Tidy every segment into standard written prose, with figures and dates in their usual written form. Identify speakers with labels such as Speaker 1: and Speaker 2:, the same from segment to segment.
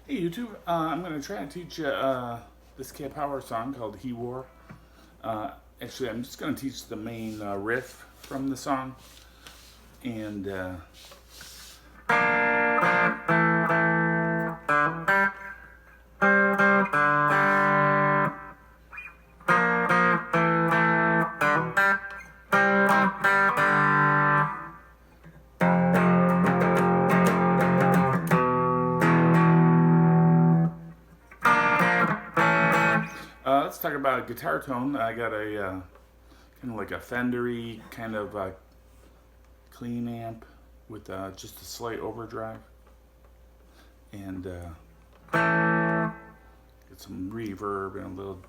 Speaker 1: Hey YouTube, I'm going to try to teach you this Cat Power song called He War. Actually, I'm just going to teach the main riff from the song. And let's talk about a guitar tone. I got a kind of like a Fendery kind of clean amp with just a slight overdrive. And get some reverb and a little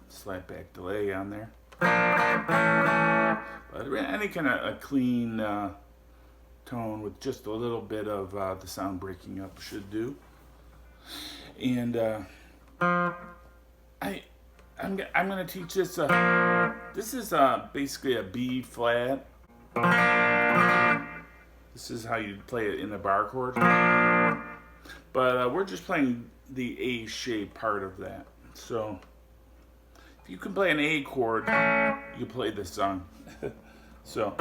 Speaker 1: slight back delay on there. But any kind of a clean tone with just a little bit of the sound breaking up should do. And I'm going to teach this. This is basically a B flat. This is how you play it in a bar chord. But we're just playing the A shape part of that. So if you can play an A chord, you play this song. So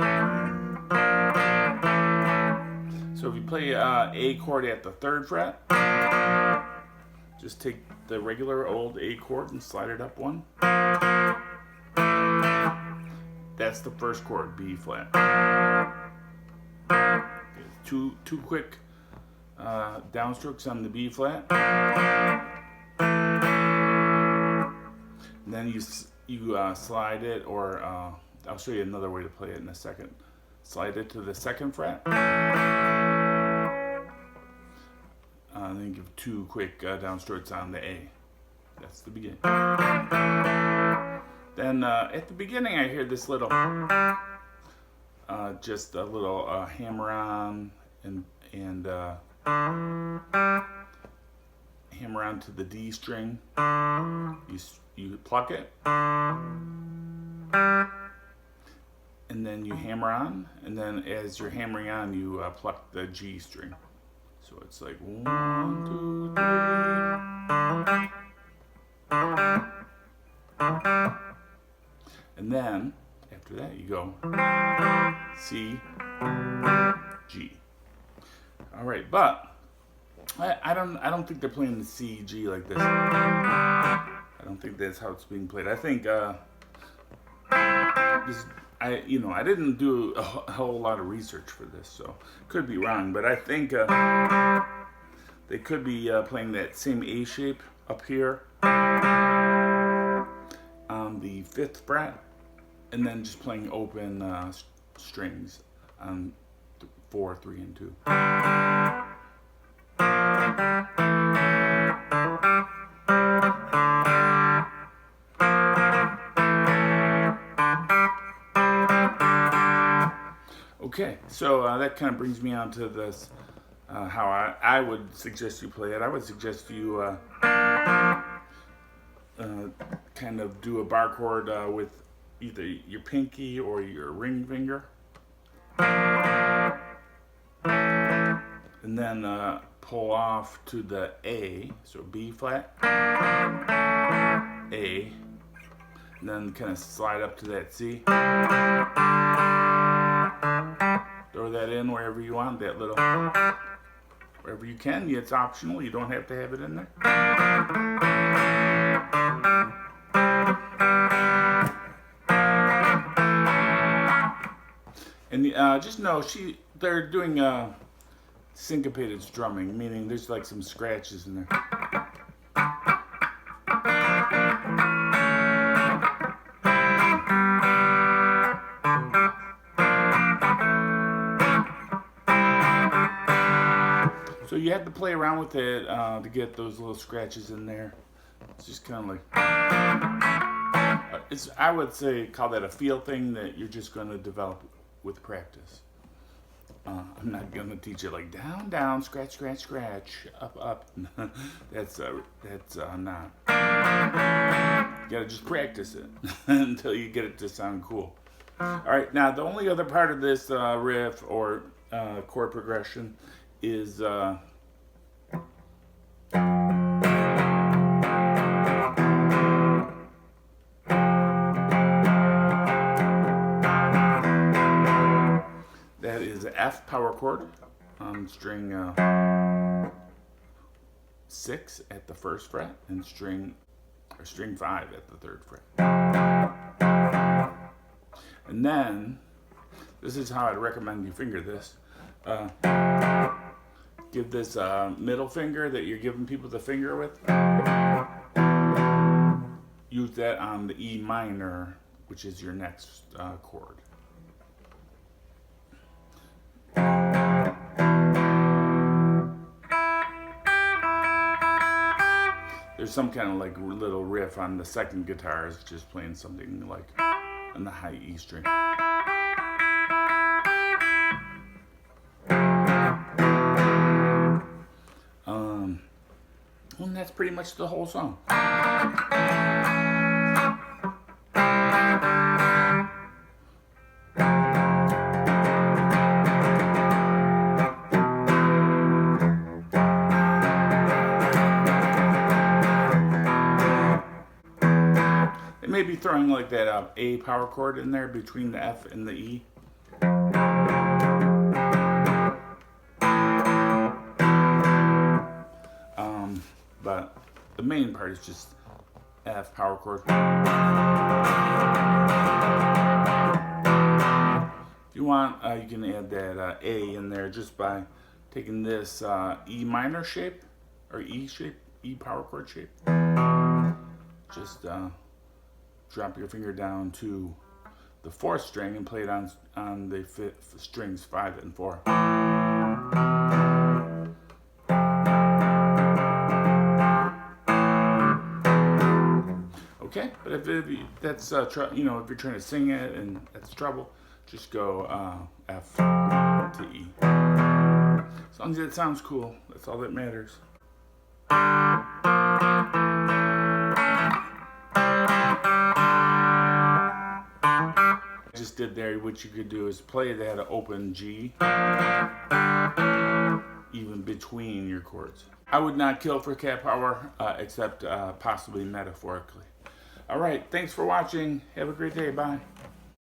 Speaker 1: if you play A chord at the 3rd fret, just take the regular old A chord and slide it up one. That's the 1st chord, B flat. Two quick downstrokes on the B flat. And then you slide it, or I'll show you another way to play it in a second. Slide it to the 2nd fret. And then give 2 quick downstrokes on the A. That's the beginning. Then at the beginning I hear this little, just a little hammer on and hammer on to the D string. You pluck it, and then you hammer on, and then as you're hammering on, you pluck the G string. So it's like 1, 2, 3. And then after that you go C, G. All right, but I don't think they're playing the C, G like this. I don't think that's how it's being played. I think I didn't do a whole lot of research for this, so could be wrong. But I think they could be playing that same A shape up here on the 5th fret, and then just playing open strings on 4, 3, and 2. Okay, so that kind of brings me on to this, how I would suggest you play it. I would suggest you kind of do a bar chord with either your pinky or your ring finger. And then pull off to the A, so B flat, A, and then kind of slide up to that C. Throw that in wherever you want, that little, wherever you can. It's optional, you don't have to have it in there. And just know they're doing syncopated strumming, meaning there's like some scratches in there. So you have to play around with it to get those little scratches in there. It's just kind of like, I would say call that a feel thing that you're just going to develop with practice. I'm not going to teach it like down, down, scratch, scratch, scratch, up, up. That's not. You got to just practice it until you get it to sound cool. All right, now the only other part of this riff or chord progression is F power chord on string 6 at the 1st fret and string 5 at the 3rd fret. And then, this is how I'd recommend you finger this. Give this middle finger that you're giving people the finger with, use that on the E minor, which is your next chord. There's some kind of like little riff on the second guitar, is just playing something like on the high E string. And that's pretty much the whole song. They may be throwing like that A power chord in there between the F and the E. But the main part is just F power chord. If you want, you can add that A in there just by taking this E minor shape, or E shape, E power chord shape. Just drop your finger down to the 4th string and play it on the strings 5 and 4. Okay, but if that's if you're trying to sing it and that's trouble, just go F to E. As long as it sounds cool, that's all that matters. I just did there. What you could do is play that open G even between your chords. I would not kill for cat power, except possibly metaphorically. All right, thanks for watching. Have a great day. Bye.